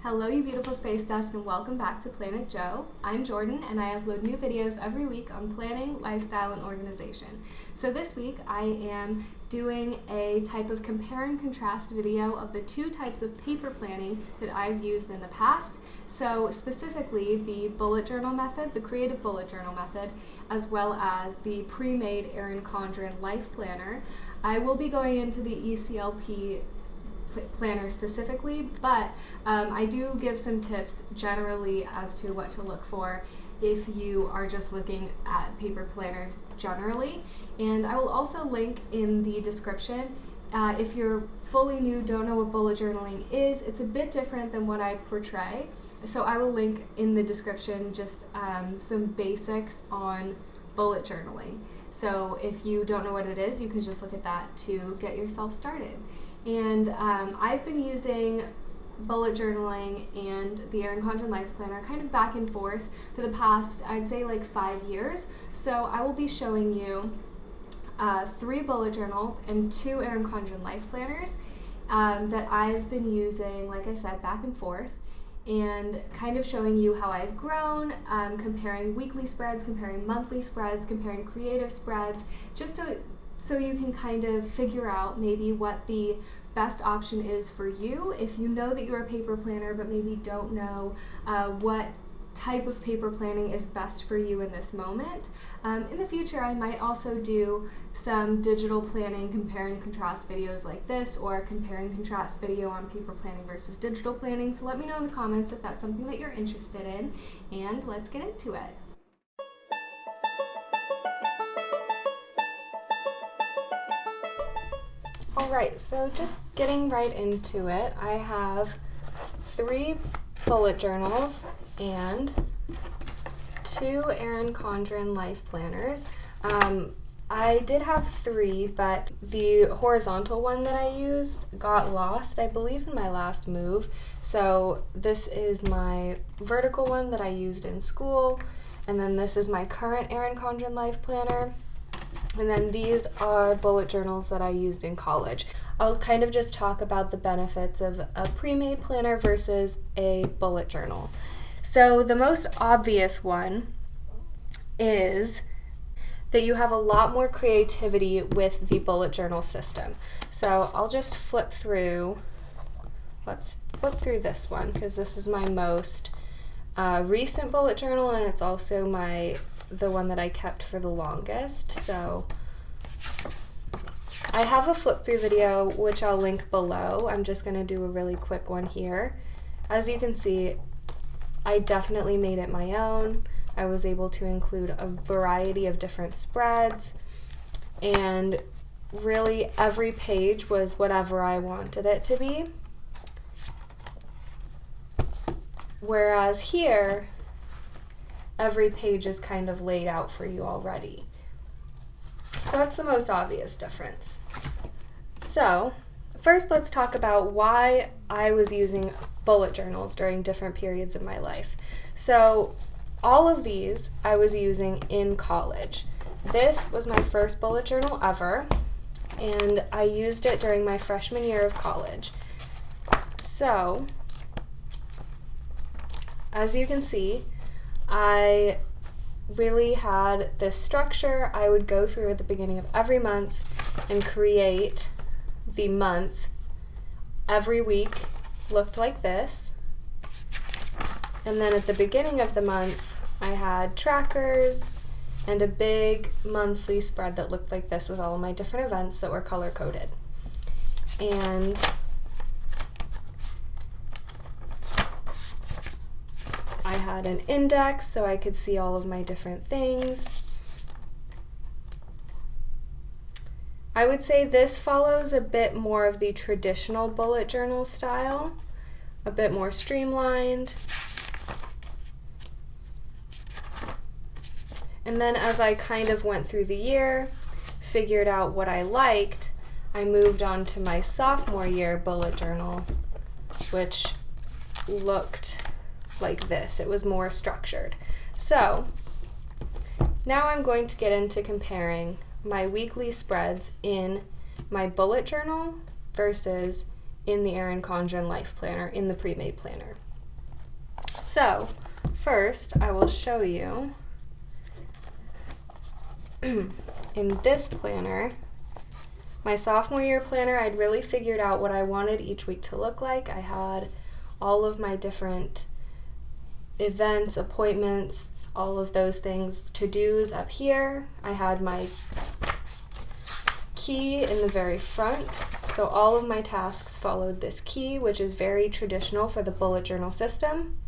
Hello you beautiful space dust and welcome back to Planet Joe. I'm Jordan and I upload new videos every week on planning, lifestyle, and organization. So this week I am doing a type of compare and contrast video of the two types of paper planning that I've used in the past. So specifically the bullet journal method, the creative bullet journal method, as well as the pre-made Erin Condren life planner. I will be going into the ECLP planner specifically, but I do give some tips generally as to what to look for if you are just looking at paper planners generally. And I will also link in the description if you're fully new, don't know what bullet journaling is, it's a bit different than what I portray. So I will link in the description just some basics on bullet journaling. So if you don't know what it is, you can just look at that to get yourself started. And I've been using bullet journaling and the Erin Condren Life Planner kind of back and forth for the past, I'd say like 5 years. So I will be showing you 3 bullet journals and 2 Erin Condren Life Planners that I've been using, like I said, back and forth, and kind of showing you how I've grown, comparing weekly spreads, comparing monthly spreads, comparing creative spreads, just so you can kind of figure out maybe what the best option is for you if you know that you're a paper planner but maybe don't know what type of paper planning is best for you in this moment. In the future, I might also do some digital planning compare and contrast videos like this, or compare and contrast video on paper planning versus digital planning. So let me know in the comments if that's something that you're interested in, and let's get into it. Alright, so just getting right into it, I have 3 bullet journals and 2 Erin Condren Life Planners. I did have 3, but the horizontal one that I used got lost, I believe, in my last move. So this is my vertical one that I used in school, and then this is my current Erin Condren Life Planner. And then these are bullet journals that I used in college. I'll kind of just talk about the benefits of a pre-made planner versus a bullet journal. So the most obvious one is that you have a lot more creativity with the bullet journal system. So I'll just flip through, let's flip through this one because this is my most recent bullet journal, and it's also the one that I kept for the longest. So I have a flip through video which I'll link below. I'm just going to do a really quick one here. As you can see, I definitely made it my own. I was able to include a variety of different spreads, and really every page was whatever I wanted it to be. Whereas here, every page is kind of laid out for you already. So that's the most obvious difference. So first let's talk about why I was using bullet journals during different periods of my life. So all of these I was using in college. This was my first bullet journal ever, and I used it during my freshman year of college. So as you can see, I really had this structure. I would go through at the beginning of every month and create the month. Every week looked like this. And then at the beginning of the month, I had trackers and a big monthly spread that looked like this with all of my different events that were color-coded. And I had an index so I could see all of my different things. I would say this follows a bit more of the traditional bullet journal style, a bit more streamlined. And then as I kind of went through the year, figured out what I liked, I moved on to my sophomore year bullet journal, which looked like this. It was more structured. So now I'm going to get into comparing my weekly spreads in my bullet journal versus in the Erin Condren Life Planner, in the pre-made planner. So first I will show you in this planner, my sophomore year planner, I'd really figured out what I wanted each week to look like. I had all of my different events, appointments, all of those things, to-dos up here. I had my key in the very front, so all of my tasks followed this key, which is very traditional for the bullet journal system.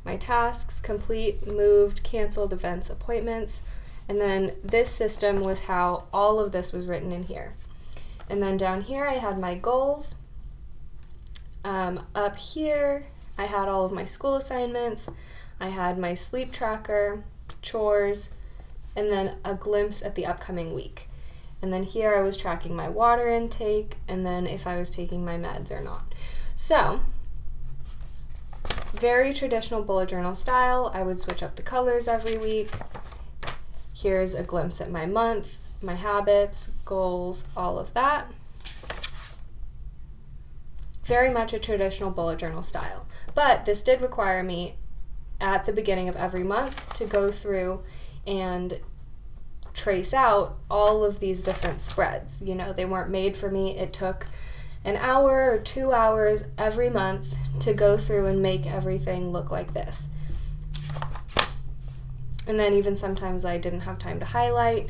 My tasks: complete, moved, canceled, events, appointments, and then this system was how all of this was written in here. And then down here I had my goals. Up here I had all of my school assignments, I had my sleep tracker, chores, and then a glimpse at the upcoming week. And then here I was tracking my water intake, and then if I was taking my meds or not. So, very traditional bullet journal style. I would switch up the colors every week. Here's a glimpse at my month, my habits, goals, all of that. Very much a traditional bullet journal style. But this did require me at the beginning of every month to go through and trace out all of these different spreads. You know, they weren't made for me. It took an hour or 2 hours every month to go through and make everything look like this. And then even sometimes I didn't have time to highlight.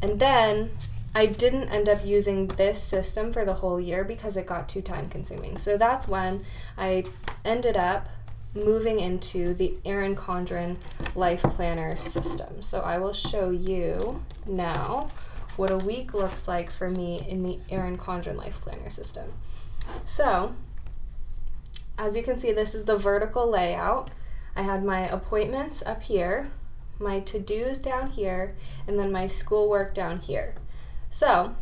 And then I didn't end up using this system for the whole year because it got too time consuming. So that's when I ended up moving into the Erin Condren Life Planner system. So I will show you now what a week looks like for me in the Erin Condren Life Planner system. So, as you can see, this is the vertical layout. I had my appointments up here, my to-dos down here, and then my schoolwork down here. So,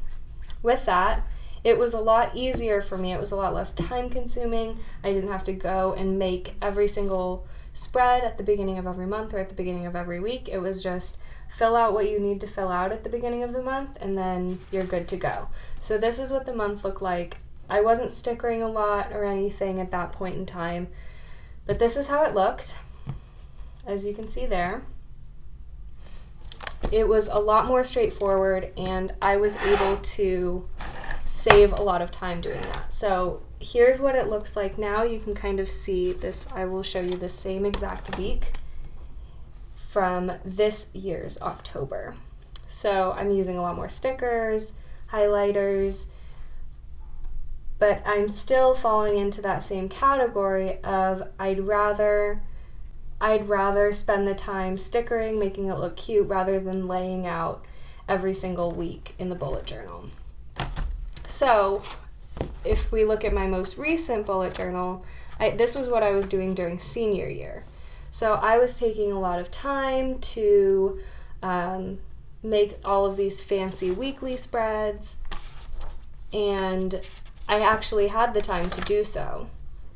with that, it was a lot easier for me. It was a lot less time consuming. I didn't have to go and make every single spread at the beginning of every month or at the beginning of every week. It was just fill out what you need to fill out at the beginning of the month, and then you're good to go. So this is what the month looked like. I wasn't stickering a lot or anything at that point in time, but this is how it looked, as you can see there. It was a lot more straightforward, and I was able to save a lot of time doing that. So here's what it looks like now. You can kind of see this. I will show you the same exact week from this year's October. So I'm using a lot more stickers, highlighters, but I'm still falling into that same category of I'd rather spend the time stickering, making it look cute, rather than laying out every single week in the bullet journal. So if we look at my most recent bullet journal, this was what I was doing during senior year. So I was taking a lot of time to make all of these fancy weekly spreads, and I actually had the time to do so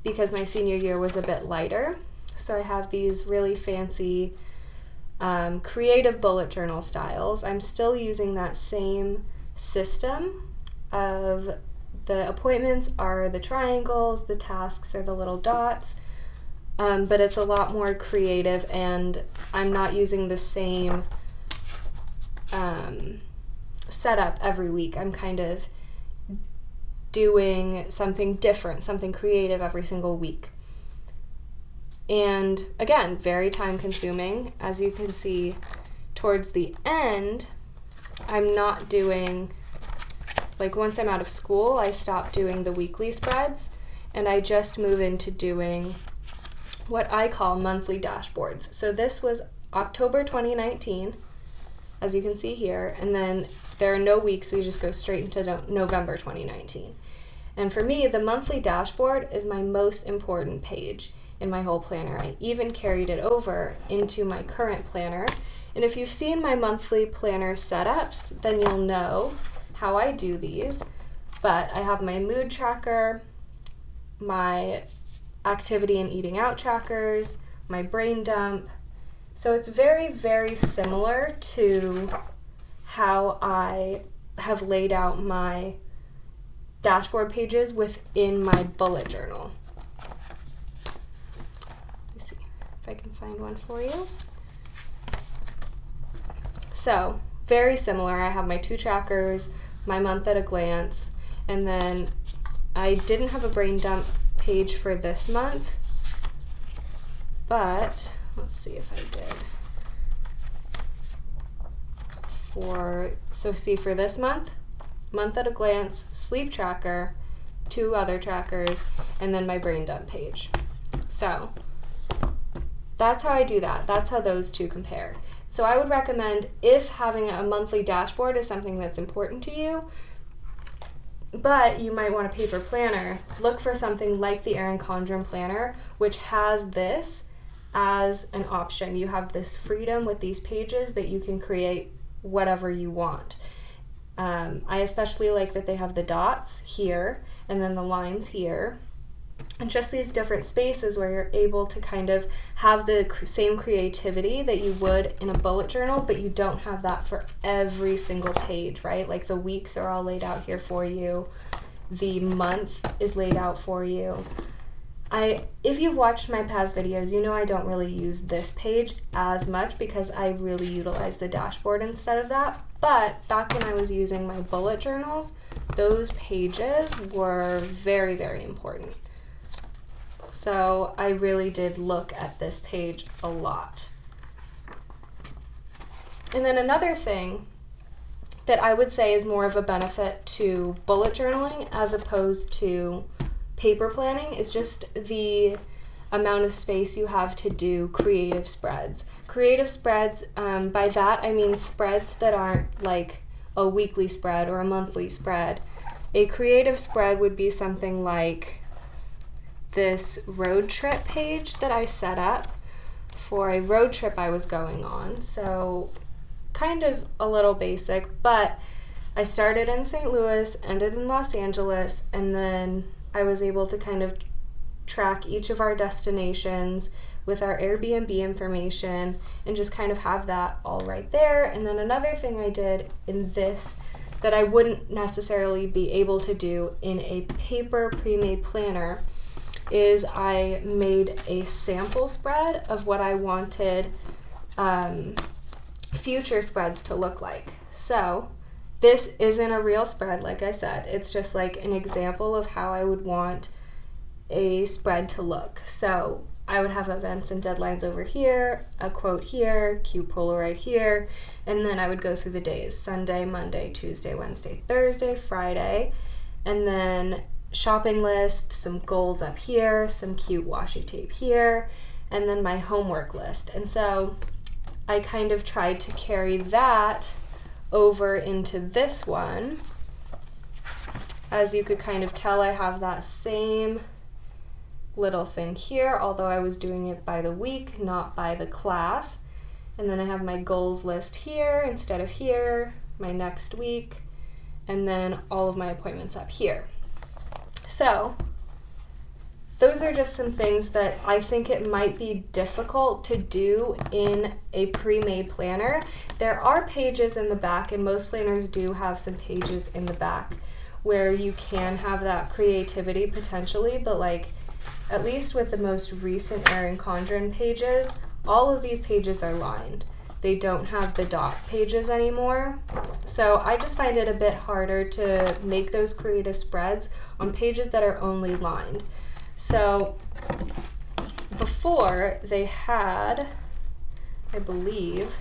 because my senior year was a bit lighter. So I have these really fancy creative bullet journal styles. I'm still using that same system of the appointments are the triangles, the tasks are the little dots, but it's a lot more creative, and I'm not using the same setup every week. I'm kind of doing something different, something creative every single week. And again, very time consuming. As you can see towards the end, I'm not doing, like once I'm out of school, I stop doing the weekly spreads, and I just move into doing what I call monthly dashboards. So this was October 2019, as you can see here, and then there are no weeks, so you just go straight into November 2019. And for me, the monthly dashboard is my most important page in my whole planner. I even carried it over into my current planner. And if you've seen my monthly planner setups, then you'll know how I do these. But I have my mood tracker, my activity and eating out trackers, my brain dump. So it's very, very similar to how I have laid out my dashboard pages within my bullet journal. if I can find one for you. So, very similar. I have my 2 trackers, my month at a glance, and then I didn't have a brain dump page for this month, but let's see if I did. For this month at a glance, sleep tracker, 2 other trackers, and then my brain dump page. So that's how I do that. That's how those 2 compare. So I would recommend, if having a monthly dashboard is something that's important to you, but you might want a paper planner, look for something like the Erin Condren planner, which has this as an option. You have this freedom with these pages that you can create whatever you want. I especially like that they have the dots here and then the lines here, and just these different spaces where you're able to kind of have the same creativity that you would in a bullet journal, but you don't have that for every single page, right? Like the weeks are all laid out here for you. The month is laid out for you. If you've watched my past videos, you know I don't really use this page as much because I really utilize the dashboard instead of that. But back when I was using my bullet journals, those pages were very, very important. So I really did look at this page a lot. And then another thing that I would say is more of a benefit to bullet journaling as opposed to paper planning is just the amount of space you have to do creative spreads. Creative spreads, by that I mean spreads that aren't like a weekly spread or a monthly spread. A creative spread would be something like this road trip page that I set up for a road trip I was going on. So kind of a little basic, but I started in St. Louis, ended in Los Angeles, and then I was able to kind of track each of our destinations with our Airbnb information and just kind of have that all right there. And then another thing I did in this that I wouldn't necessarily be able to do in a paper pre-made planner is I made a sample spread of what I wanted future spreads to look like. So this isn't a real spread, like I said. It's just like an example of how I would want a spread to look. So I would have events and deadlines over here, a quote here, cute Polaroid here, and then I would go through the days: Sunday, Monday, Tuesday, Wednesday, Thursday, Friday, and then shopping list, some goals up here, some cute washi tape here, and then my homework list. And so I kind of tried to carry that over into this one. As you could kind of tell, I have that same little thing here, although I was doing it by the week, not by the class. And then I have my goals list here instead of here, my next week, and then all of my appointments up here. So those are just some things that I think it might be difficult to do in a pre-made planner. There are pages in the back, and most planners do have some pages in the back where you can have that creativity potentially, but like at least with the most recent Erin Condren pages, all of these pages are lined. They don't have the dot pages anymore. So I just find it a bit harder to make those creative spreads on pages that are only lined. So before they had, I believe,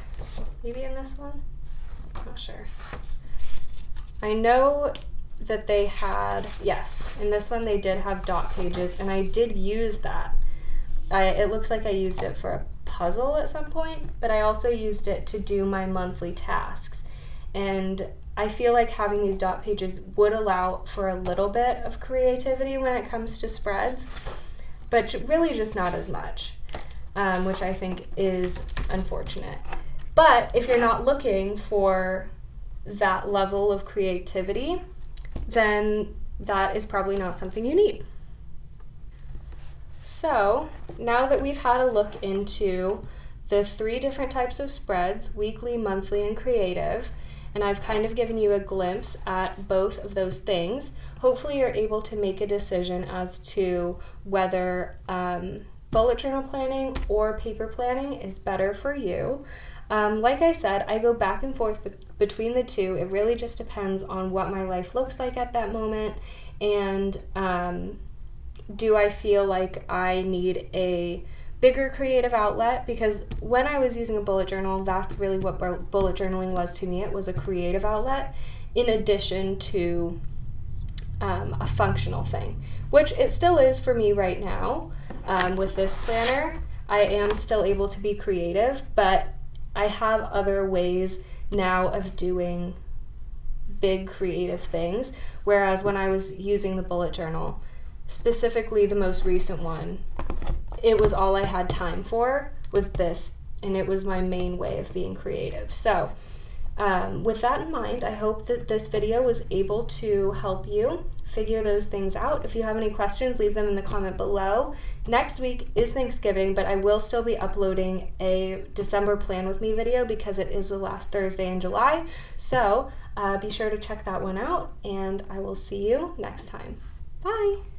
maybe in this one, I'm not sure. I know that they had, yes, in this one they did have dot pages, and I did use that. It looks like I used it for a puzzle at some point, but I also used it to do my monthly tasks. And I feel like having these dot pages would allow for a little bit of creativity when it comes to spreads, but really just not as much, which I think is unfortunate. But if you're not looking for that level of creativity, then that is probably not something you need. So now that we've had a look into the 3 different types of spreads, weekly, monthly, and creative, and I've kind of given you a glimpse at both of those things, hopefully you're able to make a decision as to whether bullet journal planning or paper planning is better for you. Like I said, I go back and forth between the two. It really just depends on what my life looks like at that moment, and do I feel like I need a bigger creative outlet, because when I was using a bullet journal, that's really what bullet journaling was to me. It was a creative outlet in addition to a functional thing, which it still is for me right now. With this planner, I am still able to be creative, but I have other ways now of doing big creative things, whereas when I was using the bullet journal, specifically the most recent one, it was all I had time for was this, and it was my main way of being creative. So with that in mind, I hope that this video was able to help you figure those things out. If you have any questions, leave them in the comment below. Next week is Thanksgiving, but I will still be uploading a December Plan With Me video because it is the last Thursday in July. So be sure to check that one out, and I will see you next time. Bye!